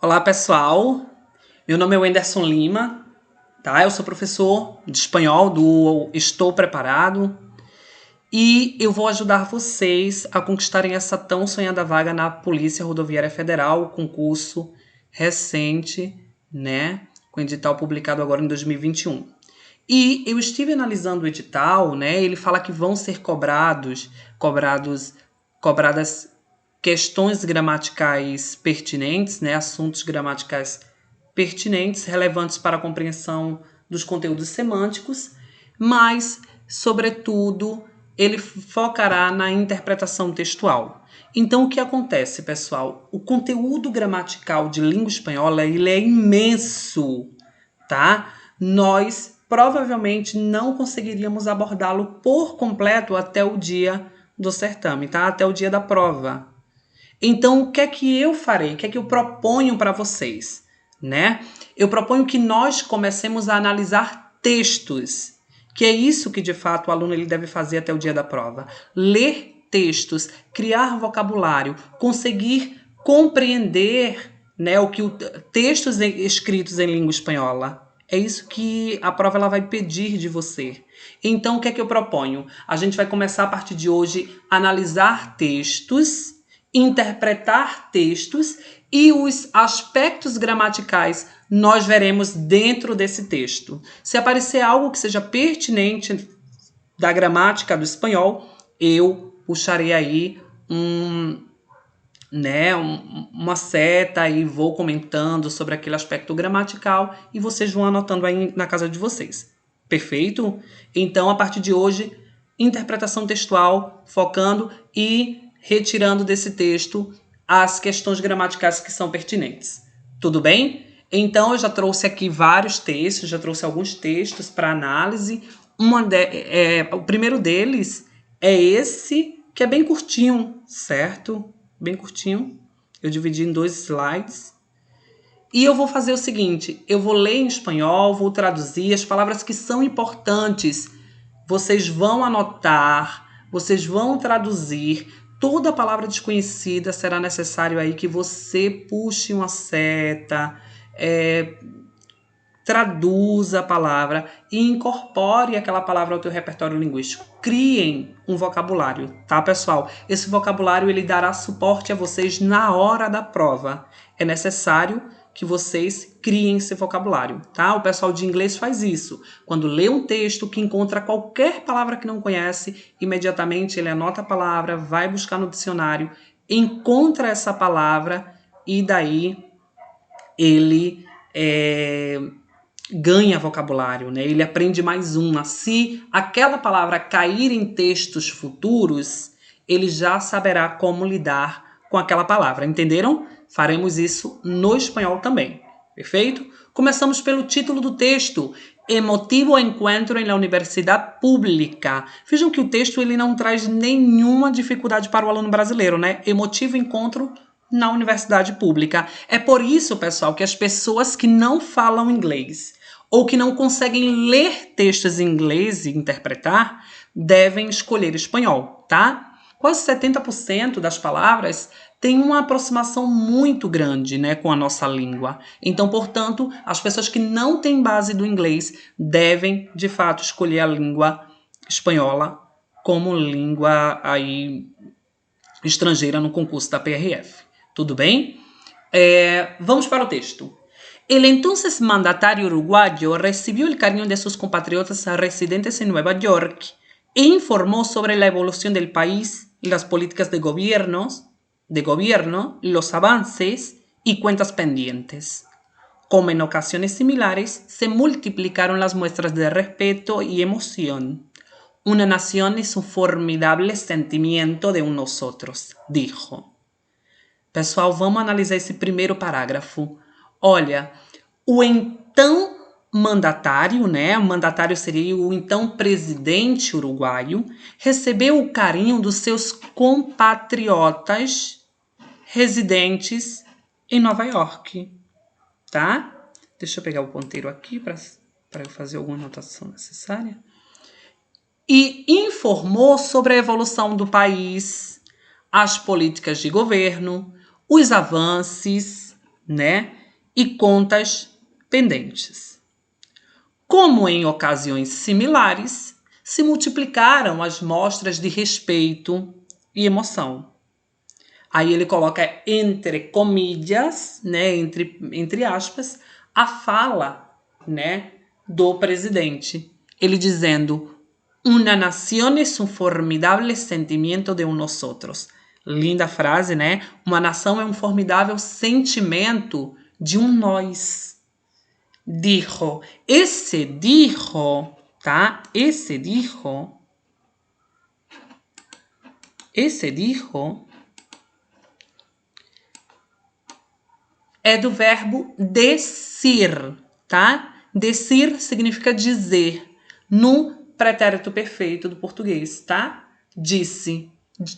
Olá, pessoal. Meu nome é Wenderson Lima, tá? Eu sou professor de espanhol do Estou Preparado e eu vou ajudar vocês a conquistarem essa tão sonhada vaga na Polícia Rodoviária Federal, concurso recente, né? Com edital publicado agora em 2021. E eu estive analisando o edital, né? Ele fala que vão ser cobradas questões gramaticais pertinentes, né? Assuntos gramaticais pertinentes, relevantes para a compreensão dos conteúdos semânticos, mas, sobretudo, ele focará na interpretação textual. Então, o que acontece, pessoal? O conteúdo gramatical de língua espanhola ele é imenso, tá? Nós provavelmente não conseguiríamos abordá-lo por completo até o dia do certame, tá? Até o dia da prova. Então, o que é que eu farei? O que é que eu proponho para vocês, né? Eu proponho que nós comecemos a analisar textos, que é isso que, de fato, o aluno ele deve fazer até o dia da prova. Ler textos, criar vocabulário, conseguir compreender, né, textos escritos em língua espanhola. É isso que a prova ela vai pedir de você. Então, o que é que eu proponho? A gente vai começar, a partir de hoje, a analisar textos, interpretar textos e os aspectos gramaticais nós veremos dentro desse texto. Se aparecer algo que seja pertinente da gramática do espanhol, eu puxarei aí uma seta e vou comentando sobre aquele aspecto gramatical e vocês vão anotando aí na casa de vocês. Perfeito? Então, a partir de hoje, interpretação textual, focando e retirando desse texto as questões gramaticais que são pertinentes. Tudo bem? Então, eu já trouxe aqui vários textos, já trouxe alguns textos para análise. O primeiro deles é esse, que é bem curtinho, certo? Bem curtinho. Eu dividi em 2 slides. E eu vou fazer o seguinte, eu vou ler em espanhol, vou traduzir as palavras que são importantes. Vocês vão anotar, vocês vão traduzir. Toda palavra desconhecida será necessário aí que você puxe uma seta, traduza a palavra e incorpore aquela palavra ao teu repertório linguístico. Criem um vocabulário, tá, pessoal? Esse vocabulário ele dará suporte a vocês na hora da prova. É necessário que vocês criem esse vocabulário, tá? O pessoal de inglês faz isso. Quando lê um texto que encontra qualquer palavra que não conhece, imediatamente ele anota a palavra, vai buscar no dicionário, encontra essa palavra e daí ele ganha vocabulário, né? Ele aprende mais uma. Se aquela palavra cair em textos futuros, ele já saberá como lidar com aquela palavra, entenderam? Faremos isso no espanhol também, perfeito? Começamos pelo título do texto, Emotivo encuentro em la Universidad Pública. Vejam que o texto ele não traz nenhuma dificuldade para o aluno brasileiro, né? Emotivo encontro na universidade pública. É por isso, pessoal, que as pessoas que não falam inglês ou que não conseguem ler textos em inglês e interpretar, devem escolher espanhol, tá? Quase 70% das palavras têm uma aproximação muito grande, né, com a nossa língua. Então, portanto, as pessoas que não têm base do inglês devem, de fato, escolher a língua espanhola como língua aí estrangeira no concurso da PRF. Tudo bem? Vamos para o texto. El entonces mandatario uruguayo recibió el cariño de sus compatriotas residentes en Nueva York e informó sobre la evolución del país, las políticas de gobierno, los avances y cuentas pendientes. Como en ocasiones similares, se multiplicaron las muestras de respeto y emoción. Una nación es un formidable sentimiento de un nosotros, dijo. Pessoal, vamos analisar esse primeiro parágrafo. Olha, o então mandatário, né? O mandatário seria o então presidente uruguaio, recebeu o carinho dos seus compatriotas residentes em Nova York, tá? Deixa eu pegar o ponteiro aqui para eu fazer alguma anotação necessária. E informou sobre a evolução do país, as políticas de governo, os avanços né? E contas pendentes. Como em ocasiões similares, se multiplicaram as mostras de respeito e emoção. Aí ele coloca entre comillas, né, entre aspas, a fala, né, do presidente. Ele dizendo: "Una nación es un formidable sentimiento de unos otros." Linda frase, né? Uma nação é um formidável sentimento de um nós. Dijo. Esse dijo, tá? Esse dijo é do verbo decir, tá? Decir significa dizer no pretérito perfeito do português, tá? Disse.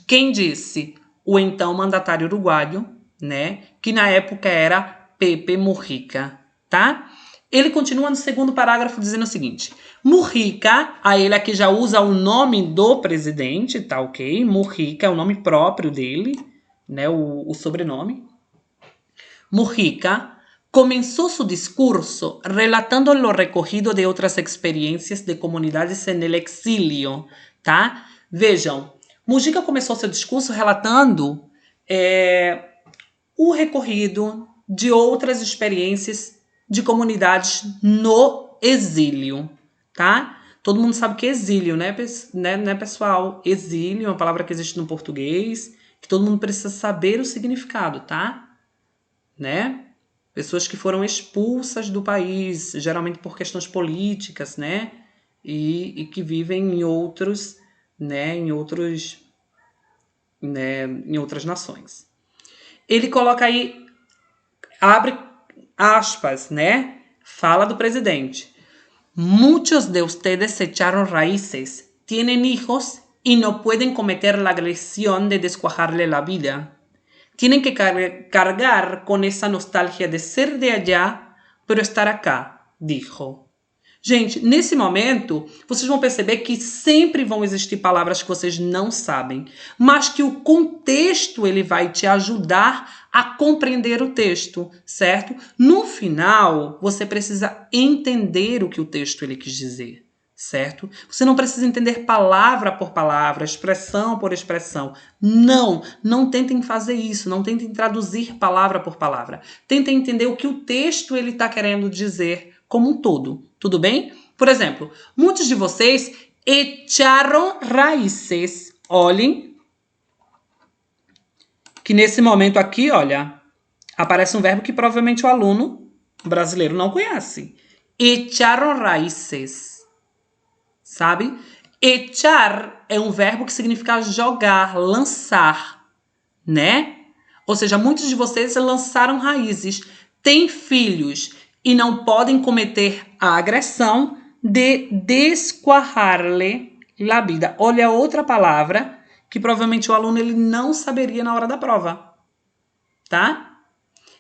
Quem disse? O então mandatário uruguaio, né? Que na época era Pepe Mujica, tá? Ele continua no segundo parágrafo dizendo o seguinte: Mujica, aí ele aqui já usa o nome do presidente, tá ok? Mujica é o nome próprio dele, né? O sobrenome. Mujica comenzó su discurso relatando lo recogido de otras experiencias de comunidades en el exilio, tá? Vejam, Mujica começou seu discurso relatando o recorrido de outras experiências de comunidades no exílio, tá? Todo mundo sabe que é exílio, né, pessoal? Exílio é uma palavra que existe no português, que todo mundo precisa saber o significado, tá? Né? Pessoas que foram expulsas do país, geralmente por questões políticas, né? E que vivem em outros, né? Em outras nações. Ele coloca aí, abre aspas, né? Fala do presidente. Muchos de ustedes echaron raíces, tienen hijos y no pueden cometer la agresión de descuajarle la vida. Tienen que cargar con esa nostalgia de ser de allá, pero estar acá, dijo. Gente, nesse momento, vocês vão perceber que sempre vão existir palavras que vocês não sabem, mas que o contexto ele vai te ajudar a compreender o texto, certo? No final, você precisa entender o que o texto ele quis dizer. Certo? Você não precisa entender palavra por palavra, expressão por expressão. Não tentem fazer isso, não tentem traduzir palavra por palavra. Tentem entender o que o texto ele está querendo dizer como um todo, tudo bem? Por exemplo, muitos de vocês echaram raíces. Olhem que nesse momento aqui, olha, aparece um verbo que provavelmente o aluno brasileiro não conhece. Echaram raíces. Sabe? Echar é um verbo que significa jogar, lançar, né? Ou seja, muitos de vocês lançaram raízes, têm filhos e não podem cometer a agressão de descuajarle la vida. Olha outra palavra que provavelmente o aluno ele não saberia na hora da prova, tá?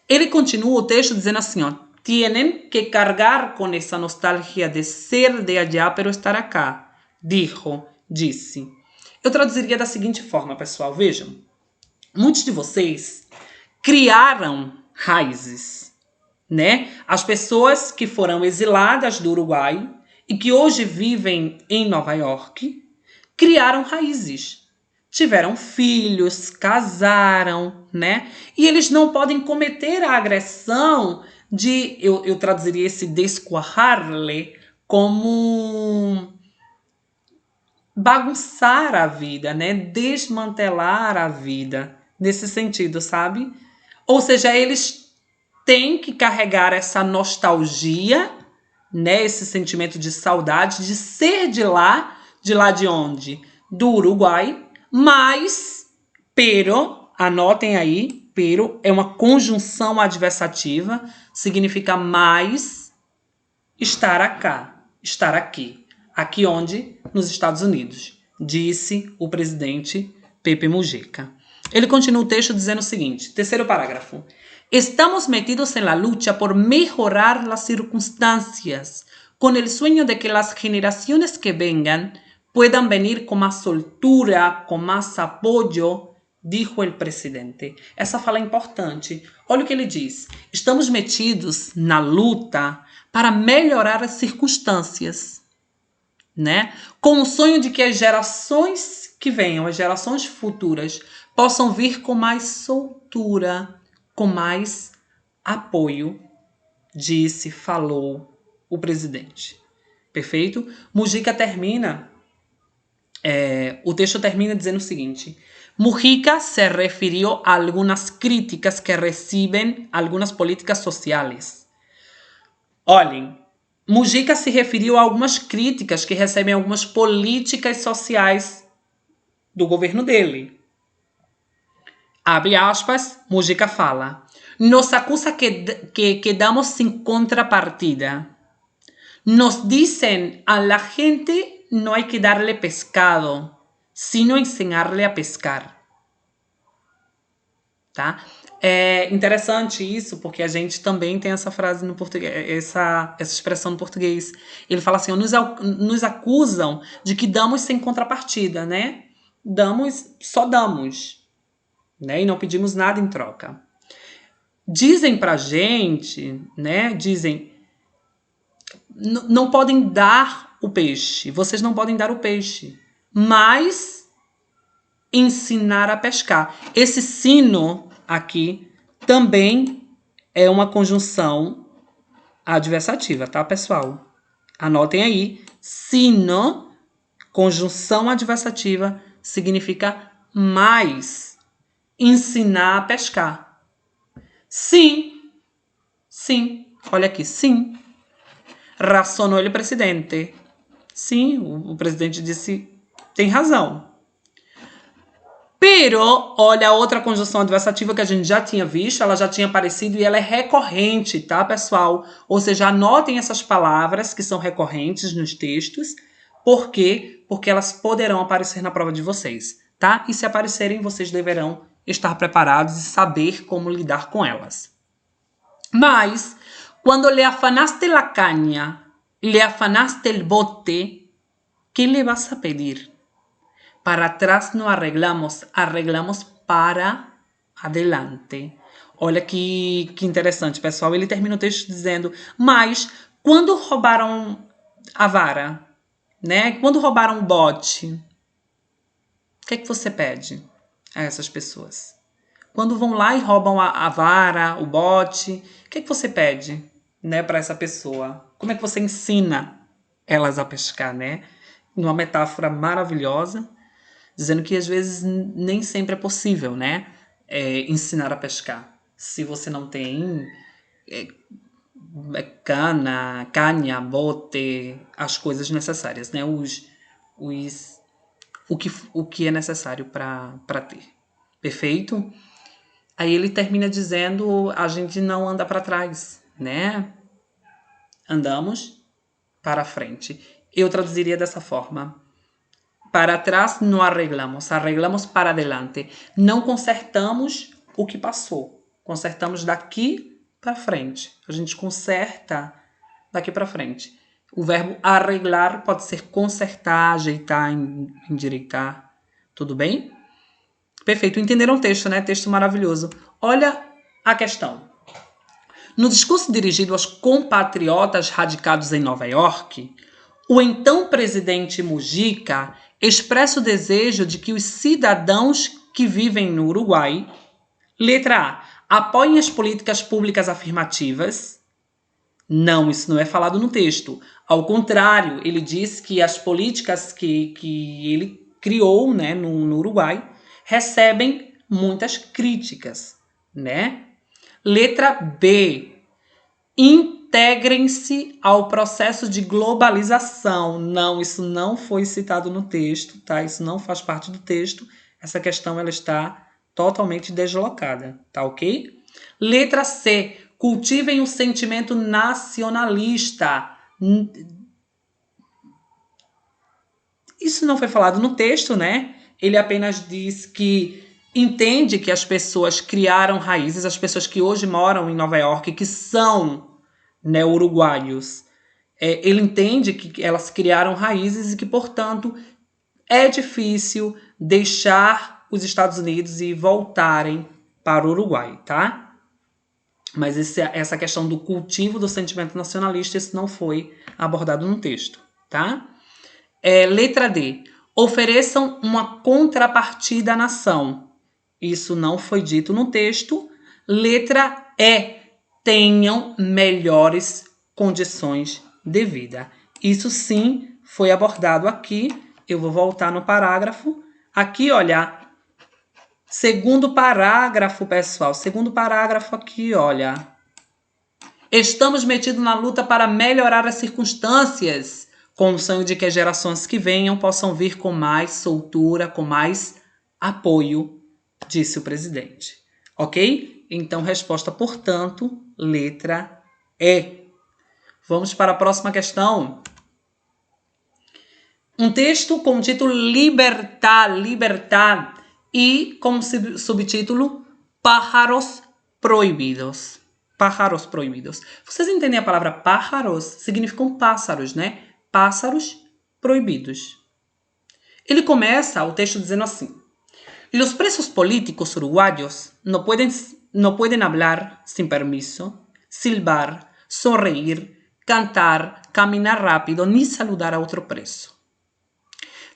Ele continua o texto dizendo assim, ó. Tienen que cargar con esa nostalgia de ser de allá, pero estar acá. Dijo, disse. Eu traduziria da seguinte forma, pessoal. Vejam. Muitos de vocês criaram raízes, né? As pessoas que foram exiladas do Uruguai e que hoje vivem em Nova York criaram raízes. Tiveram filhos, casaram, né? E eles não podem cometer a agressão de, eu traduziria esse descuajarle como bagunçar a vida, né? Desmantelar a vida, nesse sentido, sabe? Ou seja, eles têm que carregar essa nostalgia, né? Esse sentimento de saudade, de ser de lá de onde? Do Uruguai, mas, pero, anotem aí, pero é uma conjunção adversativa, significa mais estar acá, estar aqui. Aqui onde? Nos Estados Unidos, disse o presidente Pepe Mujica. Ele continua o texto dizendo o seguinte, terceiro parágrafo. Estamos metidos en la lucha por mejorar las circunstancias, con el sueño de que las generaciones que vengan puedan venir con más soltura, con más apoyo, dijo el presidente. Essa fala é importante. Olha o que ele diz. Estamos metidos na luta para melhorar as circunstâncias, né? Com o sonho de que as gerações que venham, as gerações futuras, possam vir com mais soltura, com mais apoio, disse, falou o presidente. Perfeito? Mujica termina, o texto termina dizendo o seguinte: Mujica se refirió a algunas críticas que reciben algunas políticas sociales. Olhem, Mujica se referiu a algumas críticas que recebem algumas políticas sociais do governo dele. Abre aspas, Mujica fala: nos acusa que quedamos sin contrapartida. Nos dicen a la gente no hay que darle pescado, sino ensinarle a pescar. Tá? É interessante isso, porque a gente também tem essa frase no português, essa expressão no português. Ele fala assim, nos acusam de que damos sem contrapartida, né? Só damos, né? E não pedimos nada em troca. Dizem pra gente, né? Dizem, não podem dar o peixe, vocês não podem dar o peixe, mas ensinar a pescar. Esse sino aqui também é uma conjunção adversativa, tá, pessoal? Anotem aí. Sino, conjunção adversativa, significa mais. Ensinar a pescar. Sim. Sim. Olha aqui. Sim. Razonou el presidente. Sim, o presidente disse, tem razão. Pero, olha a outra conjunção adversativa que a gente já tinha visto, ela já tinha aparecido e ela é recorrente, tá, pessoal? Ou seja, anotem essas palavras que são recorrentes nos textos. Por quê? Porque elas poderão aparecer na prova de vocês, tá? E se aparecerem, vocês deverão estar preparados e saber como lidar com elas. Mas, quando le afanaste la caña, le afanaste el bote, ¿qué le vas a pedir? Para atrás no arreglamos, arreglamos para adelante. Olha que interessante, pessoal. Ele termina o texto dizendo, mas quando roubaram a vara, né? Quando roubaram o bote, o que é que você pede a essas pessoas? Quando vão lá e roubam a vara, o bote, o que é que você pede, né, para essa pessoa? Como é que você ensina elas a pescar, né? Numa metáfora maravilhosa, dizendo que às vezes nem sempre é possível, né, ensinar a pescar. Se você não tem canha, bote, as coisas necessárias, né, o que é necessário para ter. Perfeito? Aí ele termina dizendo, a gente não anda para trás, né? Andamos para frente. Eu traduziria dessa forma. Para trás não arreglamos, arreglamos para adelante. Não consertamos o que passou. Consertamos daqui para frente. A gente conserta daqui para frente. O verbo arreglar pode ser consertar, ajeitar, endireitar. Tudo bem? Perfeito. Entenderam o texto, né? Texto maravilhoso. Olha a questão. No discurso dirigido aos compatriotas radicados em Nova York, o então presidente Mujica expressa o desejo de que os cidadãos que vivem no Uruguai, letra A, apoiem as políticas públicas afirmativas. Não, isso não é falado no texto. Ao contrário, ele diz que as políticas que ele criou, né, no Uruguai recebem muitas críticas, né? Letra B. Integrem-se ao processo de globalização. Não, isso não foi citado no texto, tá? Isso não faz parte do texto. Essa questão ela está totalmente deslocada, tá ok? Letra C. Cultivem o sentimento nacionalista. Isso não foi falado no texto, né? Ele apenas diz que entende que as pessoas criaram raízes, as pessoas que hoje moram em Nova York, que são, né, uruguaios, ele entende que elas criaram raízes e que, portanto, é difícil deixar os Estados Unidos e voltarem para o Uruguai, tá? Mas essa questão do cultivo do sentimento nacionalista, isso não foi abordado no texto, tá? Letra D. Ofereçam uma contrapartida à nação. Isso não foi dito no texto. Letra E. Tenham melhores condições de vida. Isso sim foi abordado aqui. Eu vou voltar no parágrafo. Aqui, olha, segundo parágrafo, pessoal. Segundo parágrafo aqui, olha. Estamos metidos na luta para melhorar as circunstâncias, com o sonho de que as gerações que venham possam vir com mais soltura, com mais apoio, disse o presidente. Ok? Então, resposta, portanto, letra E. Vamos para a próxima questão. Um texto com o título Libertad, Libertad, e como subtítulo Pájaros Proibidos. Pájaros proibidos. Vocês entendem a palavra pájaros? Significam pássaros, né? Pássaros proibidos. Ele começa o texto dizendo assim: Los presos políticos uruguayos no pueden hablar sin permiso, silbar, sonreír, cantar, caminar rápido, ni saludar a otro preso.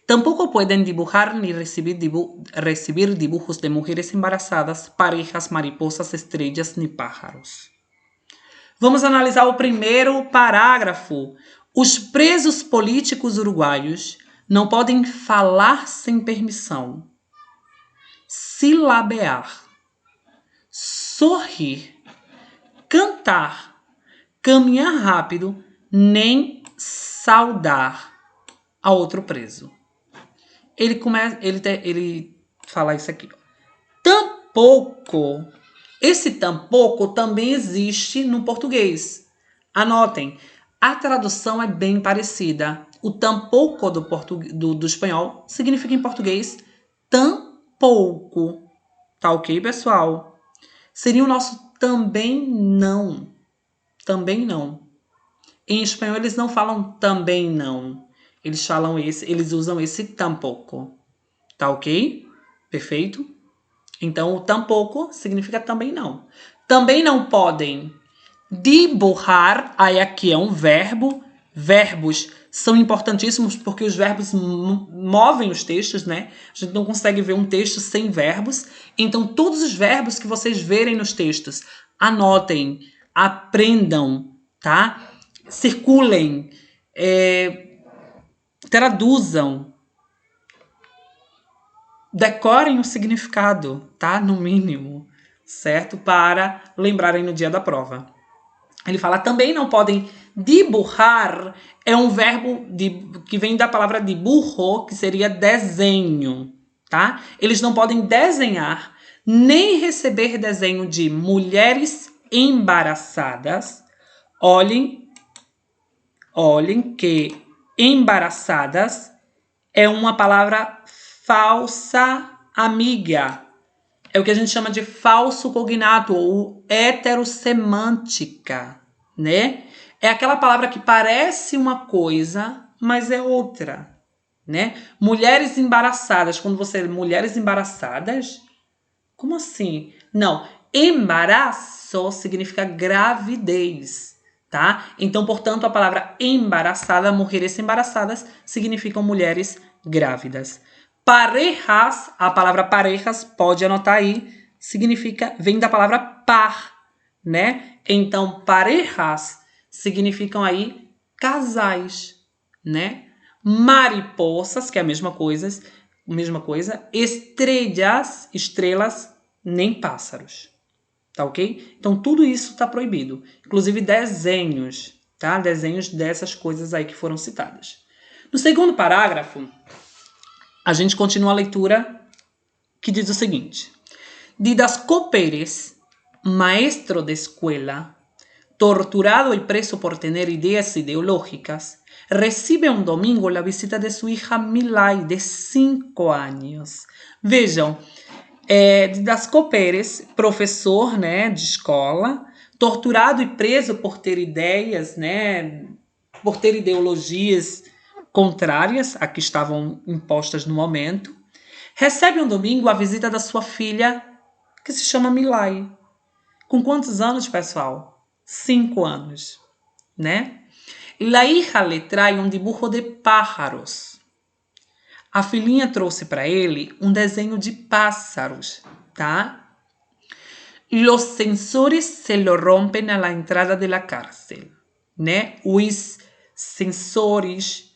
Tampoco pueden dibujar ni recibir dibujos de mujeres embarazadas, parejas, mariposas, estrellas ni pájaros. Vamos analisar o primeiro parágrafo. Os presos políticos uruguaios não podem falar sem permissão, silabear, sorrir, cantar, caminhar rápido, nem saudar a outro preso. Ele fala isso aqui. Tampouco. Esse tampouco também existe no português. Anotem, a tradução é bem parecida. O tampouco do espanhol significa em português tampouco. Tá ok, pessoal? Seria o nosso também não. Também não. Em espanhol eles não falam também não. Eles usam esse tampouco. Tá ok? Perfeito? Então, o tampouco significa também não. Também não podem dibujar. Aí aqui é um verbo. Verbos são importantíssimos porque os verbos movem os textos, né? A gente não consegue ver um texto sem verbos. Então, todos os verbos que vocês verem nos textos, anotem, aprendam, tá? Circulem, traduzam, decorem o significado, tá? No mínimo, certo? Para lembrarem no dia da prova. Ele fala, também não podem dibujar, é um verbo que vem da palavra dibujo, que seria desenho, tá? Eles não podem desenhar, nem receber desenho de mulheres embaraçadas. Olhem que embaraçadas é uma palavra falsa amiga. É o que a gente chama de falso cognato ou heterossemântica, né? É aquela palavra que parece uma coisa, mas é outra, né? Mulheres embaraçadas. Quando você... Mulheres embaraçadas? Como assim? Não. Embaraço significa gravidez, tá? Então, portanto, a palavra embaraçada, mulheres embaraçadas, significam mulheres grávidas. Parejas, a palavra parejas, pode anotar aí, vem da palavra par, né? Então, parejas significam aí casais, né? Mariposas, que é a mesma coisa, estrelas, nem pássaros. Tá ok? Então, tudo isso está proibido. Inclusive desenhos, tá? Desenhos dessas coisas aí que foram citadas. No segundo parágrafo, a gente continua a leitura que diz o seguinte. Didasco Pérez, maestro de escuela, torturado y preso por tener ideas ideológicas, recibe un domingo la visita de su hija Milay, de 5 años. Vejam, Didasco Pérez, professor, né, de escola, torturado e preso por ter ideias, né, por ter ideologias contrárias a que estavam impostas no momento, recebe um domingo a visita da sua filha, que se chama Milay. Com quantos anos, pessoal? 5 anos, né? La hija le trae um dibujo de pájaros. A filhinha trouxe para ele um desenho de pássaros, tá? Los sensores se lo rompen a la entrada de la cárcel, né? Os sensores,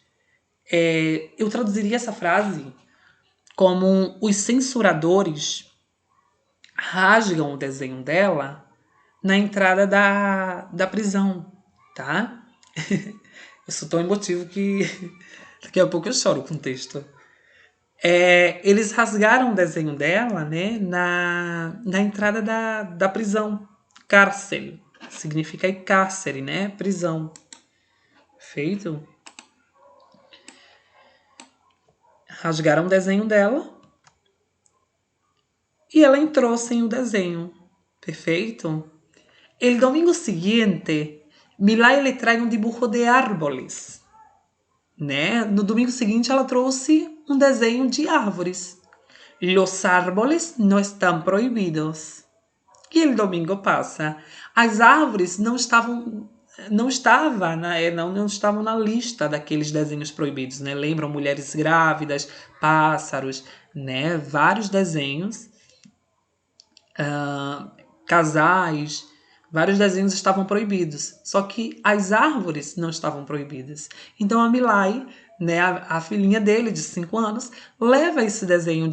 eu traduziria essa frase como os censuradores rasgam o desenho dela na entrada da prisão, tá? Eu sou tão emotivo que daqui a pouco eu choro com o texto. Eles rasgaram o desenho dela, né, na entrada da prisão. Cárcel significa cárcere, né? Prisão. Feito. Rasgaram o desenho dela e ela entrou sem o desenho. Perfeito. El domingo siguiente, Milay le trae um dibujo de árboles, né? No domingo seguinte, ela trouxe um desenho de árvores. Los árboles no están prohibidos. E el domingo passa. As árvores não estavam na lista daqueles desenhos proibidos, né? Lembram mulheres grávidas, pássaros, né? Vários desenhos, casais, vários desenhos estavam proibidos. Só que as árvores não estavam proibidas. Então a Milay, né, a filhinha dele de 5 anos, leva esse desenho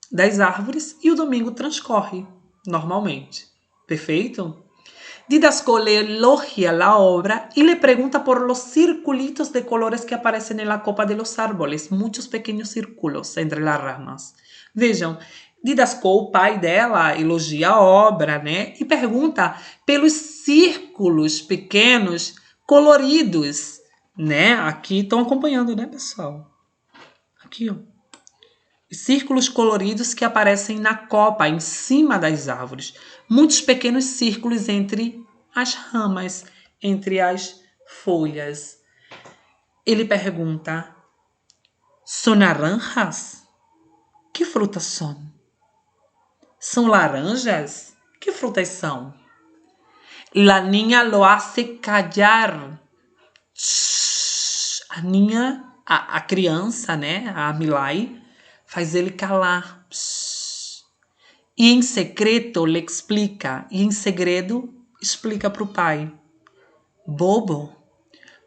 das árvores e o domingo transcorre normalmente. Perfeito? Didasco le elogia la obra y le pregunta por los circulitos de colores que aparecen en la copa de los árboles, muchos pequeños círculos entre las ramas. Vejam, Didasco, o pai dela, elogia a obra, né? E pergunta pelos círculos pequenos coloridos, né? Aqui estão acompanhando, né, pessoal? Aqui, ó. Círculos coloridos que aparecem na copa, em cima das árvores. Muitos pequenos círculos entre as ramas, entre as folhas. Ele pergunta: são naranjas? Que frutas são? São laranjas? Que frutas são? La niña lo hace callar. A niña, a criança, né? A Milay, faz ele calar. E em secreto lhe explica. E em segredo explica para o pai. Bobo,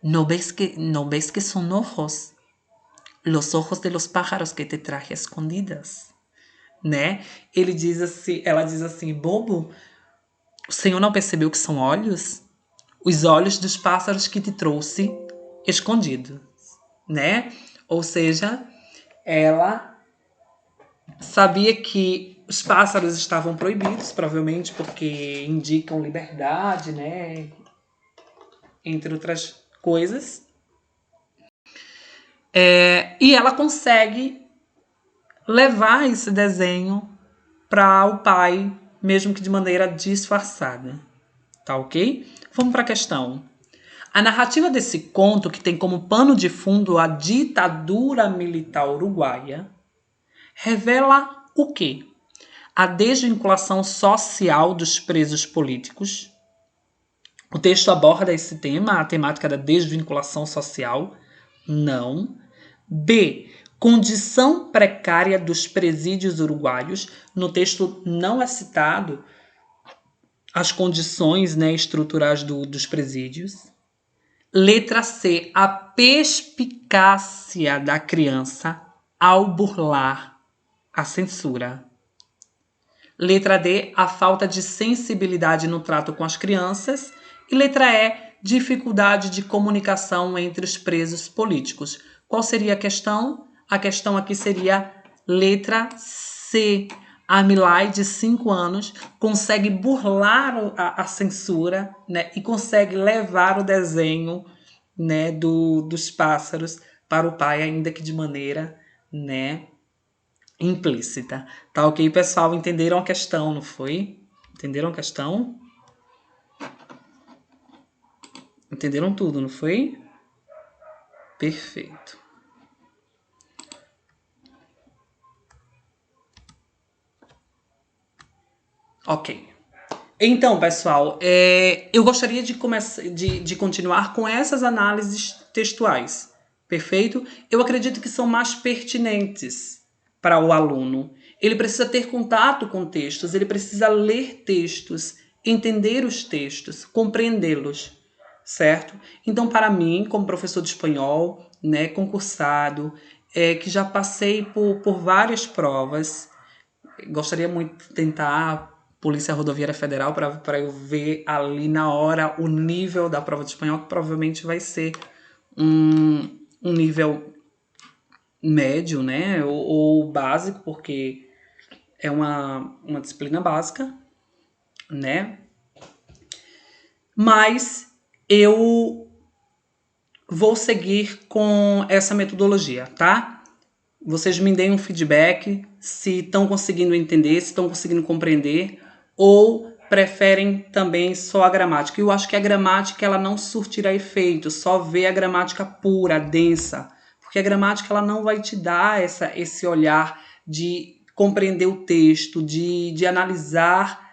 ¿no ves que son ojos? Los ojos de los pájaros que te traje escondidas. Né? Ela diz assim, bobo, o senhor não percebeu que são olhos? Os olhos dos pássaros que te trouxe escondidos. Né? Ou seja, ela sabia que os pássaros estavam proibidos, provavelmente porque indicam liberdade, né? Entre outras coisas. E ela consegue levar esse desenho para o pai, mesmo que de maneira disfarçada. Tá ok? Vamos para a questão. A narrativa desse conto, que tem como pano de fundo a ditadura militar uruguaia, revela o quê? A desvinculação social dos presos políticos. O texto aborda esse tema, a temática da desvinculação social? Não. B. Condição precária dos presídios uruguaios. No texto não é citado as condições, né, estruturais dos presídios. Letra C. A perspicácia da criança ao burlar a censura. Letra D. A falta de sensibilidade no trato com as crianças. E letra E. Dificuldade de comunicação entre os presos políticos. Qual seria a questão? A questão aqui seria letra C. A Milay, de 5 anos, consegue burlar a censura, né, e consegue levar o desenho, né, dos pássaros para o pai, ainda que de maneira, né, implícita. Tá ok, pessoal? Entenderam a questão, não foi? Entenderam a questão? Entenderam tudo, não foi? Perfeito. Ok. Então, pessoal, eu gostaria de continuar com essas análises textuais, perfeito? Eu acredito que são mais pertinentes para o aluno. Ele precisa ter contato com textos, ele precisa ler textos, entender os textos, compreendê-los, certo? Então, para mim, como professor de espanhol, né, concursado, que já passei por várias provas, gostaria muito de tentar Polícia Rodoviária Federal para eu ver ali na hora o nível da prova de espanhol, que provavelmente vai ser um nível médio, né? Ou básico, porque é uma disciplina básica, né? Mas eu vou seguir com essa metodologia, tá? Vocês me deem um feedback se estão conseguindo entender, se estão conseguindo compreender, ou preferem também só a gramática. Eu acho que a gramática ela não surtirá efeito, só ver a gramática pura, densa, porque a gramática ela não vai te dar esse olhar de compreender o texto, de analisar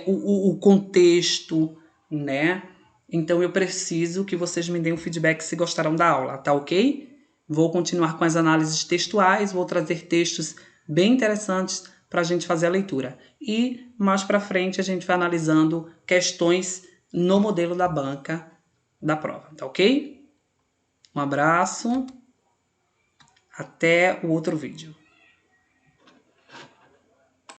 o contexto, né? Então eu preciso que vocês me deem um feedback se gostaram da aula, tá ok? Vou continuar com as análises textuais, vou trazer textos bem interessantes para a gente fazer a leitura. E mais para frente a gente vai analisando questões no modelo da banca da prova, tá ok? Um abraço, até o outro vídeo.